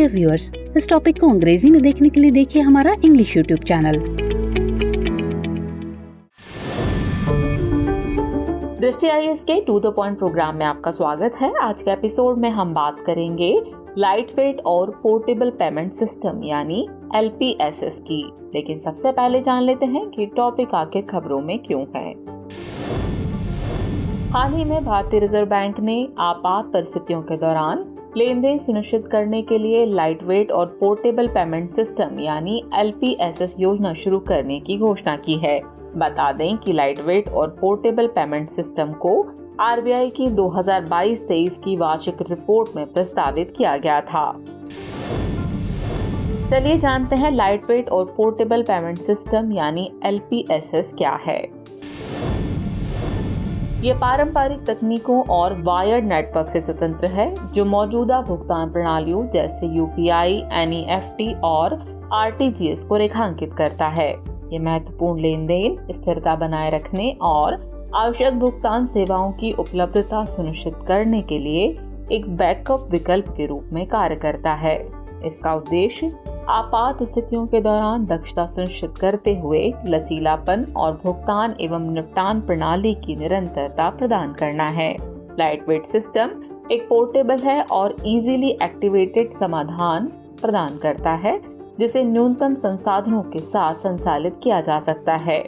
Dear viewers, इस topic को अंग्रेजी में देखने के लिए देखिए हमारा इंग्लिश यूट्यूब चैनल। दृष्टि आईएएस के टू द पॉइंट प्रोग्राम में आपका स्वागत है। आज के एपिसोड में हम बात करेंगे लाइट वेट और पोर्टेबल पेमेंट सिस्टम यानी LPSS की। लेकिन सबसे पहले जान लेते हैं कि टॉपिक आखिर खबरों में क्यों है। हाल ही में भारतीय रिजर्व बैंक ने आपात परिस्थितियों के दौरान लेन देन सुनिश्चित करने के लिए लाइट वेट और पोर्टेबल पेमेंट सिस्टम यानी LPSS योजना शुरू करने की घोषणा की है। बता दें कि लाइट वेट और पोर्टेबल पेमेंट सिस्टम को RBI की 2022-23 की वार्षिक रिपोर्ट में प्रस्तावित किया गया था। चलिए जानते हैं लाइट वेट और पोर्टेबल पेमेंट सिस्टम यानी LPSS क्या है। ये पारंपरिक तकनीकों और वायर्ड नेटवर्क से स्वतंत्र है, जो मौजूदा भुगतान प्रणालियों जैसे UPI, NEFT और RTGS को रेखांकित करता है। ये महत्वपूर्ण लेन देन, स्थिरता बनाए रखने और आवश्यक भुगतान सेवाओं की उपलब्धता सुनिश्चित करने के लिए एक बैकअप विकल्प के रूप में कार्य करता है। इसका उद्देश्य आपात स्थितियों के दौरान दक्षता सुनिश्चित करते हुए लचीलापन और भुगतान एवं निपटान प्रणाली की निरंतरता प्रदान करना है। लाइट वेट सिस्टम एक पोर्टेबल है और इजीली एक्टिवेटेड समाधान प्रदान करता है, जिसे न्यूनतम संसाधनों के साथ संचालित किया जा सकता है।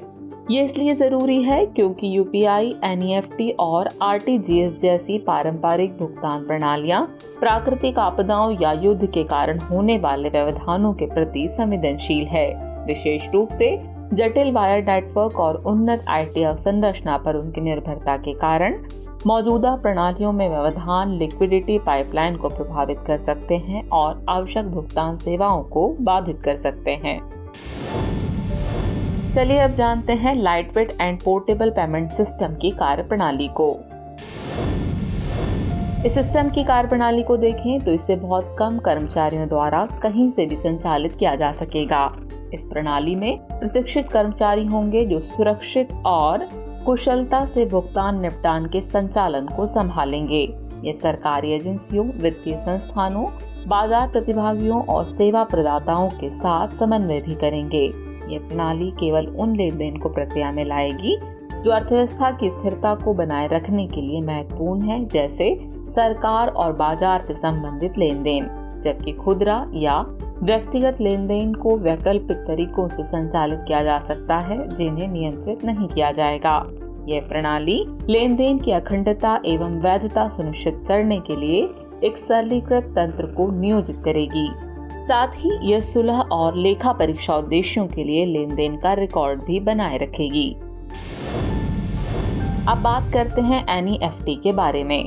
ये इसलिए जरूरी है क्योंकि UPI, NEFT और RTGS जैसी पारंपरिक भुगतान प्रणालियां प्राकृतिक आपदाओं या युद्ध के कारण होने वाले व्यवधानों के प्रति संवेदनशील है। विशेष रूप से जटिल वायर नेटवर्क और उन्नत IT अवसंरचना पर उनकी निर्भरता के कारण मौजूदा प्रणालियों में व्यवधान लिक्विडिटी पाइपलाइन को प्रभावित कर सकते हैं और आवश्यक भुगतान सेवाओं को बाधित कर सकते हैं। चलिए अब जानते हैं light weight and portable payment system की कार्यप्रणाली को। इस सिस्टम की कार्यप्रणाली को देखें तो इसे बहुत कम कर्मचारियों द्वारा कहीं से भी संचालित किया जा सकेगा। इस प्रणाली में प्रशिक्षित कर्मचारी होंगे जो सुरक्षित और कुशलता से भुगतान निपटान के संचालन को संभालेंगे। ये सरकारी एजेंसियों, वित्तीय संस्थानों, बाजार प्रतिभागियों और सेवा प्रदाताओं के साथ समन्वय भी करेंगे। ये प्रणाली केवल उन लेन देन को प्रक्रिया में लाएगी जो अर्थव्यवस्था की स्थिरता को बनाए रखने के लिए महत्वपूर्ण है, जैसे सरकार और बाजार से संबंधित लेन देन, जबकि खुदरा या व्यक्तिगत लेन देन को वैकल्पिक तरीकों से संचालित किया जा सकता है, जिन्हें नियंत्रित नहीं किया जाएगा। यह प्रणाली लेन देन की अखंडता एवं वैधता सुनिश्चित करने के लिए एक सरलीकृत तंत्र को नियोजित करेगी। साथ ही यह सुलह और लेखा परीक्षा उद्देश्यों के लिए लेन देन का रिकॉर्ड भी बनाए रखेगी। अब बात करते हैं NEFT के बारे में।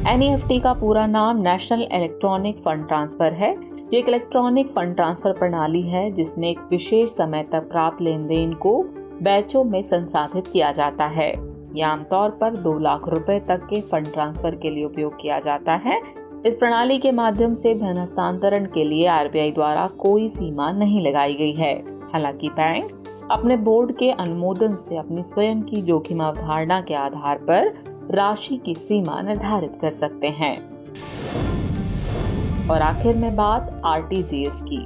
NEFT का पूरा नाम नेशनल इलेक्ट्रॉनिक फंड ट्रांसफर है। ये एक इलेक्ट्रॉनिक फंड ट्रांसफर प्रणाली है जिसमें एक विशेष समय तक प्राप्त लेन देन को बैचों में संसाधित किया जाता है। यह आमतौर पर 2 लाख रुपए तक के फंड ट्रांसफर के लिए उपयोग किया जाता है। इस प्रणाली के माध्यम से धन हस्तांतरण के लिए RBI द्वारा कोई सीमा नहीं लगाई गई है। हालांकि बैंक अपने बोर्ड के अनुमोदन से अपनी स्वयं की जोखिम अवधारणा के आधार पर राशि की सीमा निर्धारित कर सकते हैं। और आखिर में बात RTGS की।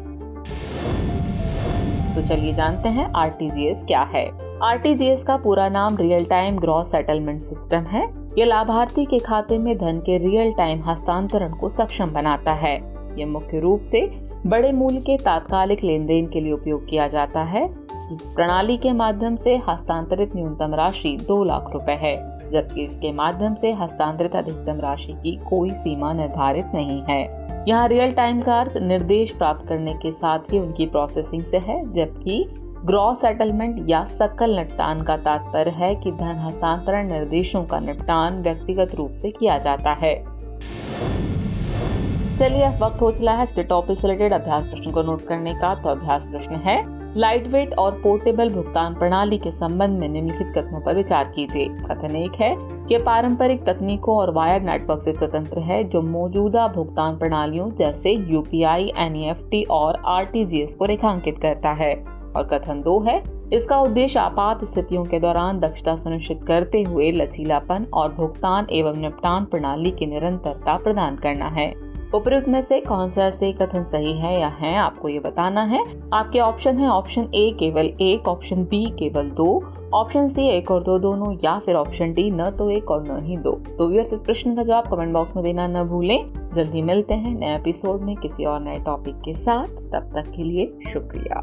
तो चलिए जानते हैं RTGS क्या है। RTGS का पूरा नाम real time gross settlement system है। यह लाभार्थी के खाते में धन के रियल टाइम हस्तांतरण को सक्षम बनाता है। यह मुख्य रूप से बड़े मूल्य के तात्कालिक लेन देन के लिए उपयोग किया जाता है। इस प्रणाली के माध्यम से हस्तांतरित न्यूनतम राशि 2 लाख रुपए है, जबकि इसके माध्यम से हस्तांतरित अधिकतम राशि की कोई सीमा निर्धारित नहीं है। यहाँ रियल टाइम का अर्थ निर्देश प्राप्त करने के साथ ही उनकी प्रोसेसिंग से है, जबकि ग्रॉस सेटलमेंट या सकल निपटान का तात्पर्य है कि धन हस्तांतरण निर्देशों का निपटान व्यक्तिगत रूप से किया जाता है। चलिए अब वक्त हो चला है इस टॉपिक से रिलेटेड अभ्यास प्रश्न को नोट करने का। तो अभ्यास प्रश्न है, लाइट वेट और पोर्टेबल भुगतान प्रणाली के संबंध में निम्नलिखित कथनों पर विचार कीजिए। कथन 1 है कि पारंपरिक तकनीकों और वायर नेटवर्क से स्वतंत्र है, जो मौजूदा भुगतान प्रणालियों जैसे UPI, NEFT और RTGS को रेखांकित करता है। और कथन 2 है, इसका उद्देश्य आपात स्थितियों के दौरान दक्षता सुनिश्चित करते हुए लचीलापन और भुगतान एवं निपटान प्रणाली की निरंतरता प्रदान करना है। उपरोक्त में से कौन सा ऐसे कथन सही है या है, आपको ये बताना है। आपके ऑप्शन है ऑप्शन ए केवल 1, ऑप्शन बी केवल 2, ऑप्शन सी 1 और 2 दोनों, या फिर ऑप्शन डी न तो 1 और न ही 2। तो व्यूअर्स, इस प्रश्न का जवाब कमेंट बॉक्स में देना न भूलें। जल्दी मिलते हैं नए एपिसोड में किसी और नए टॉपिक के साथ। तब तक के लिए शुक्रिया।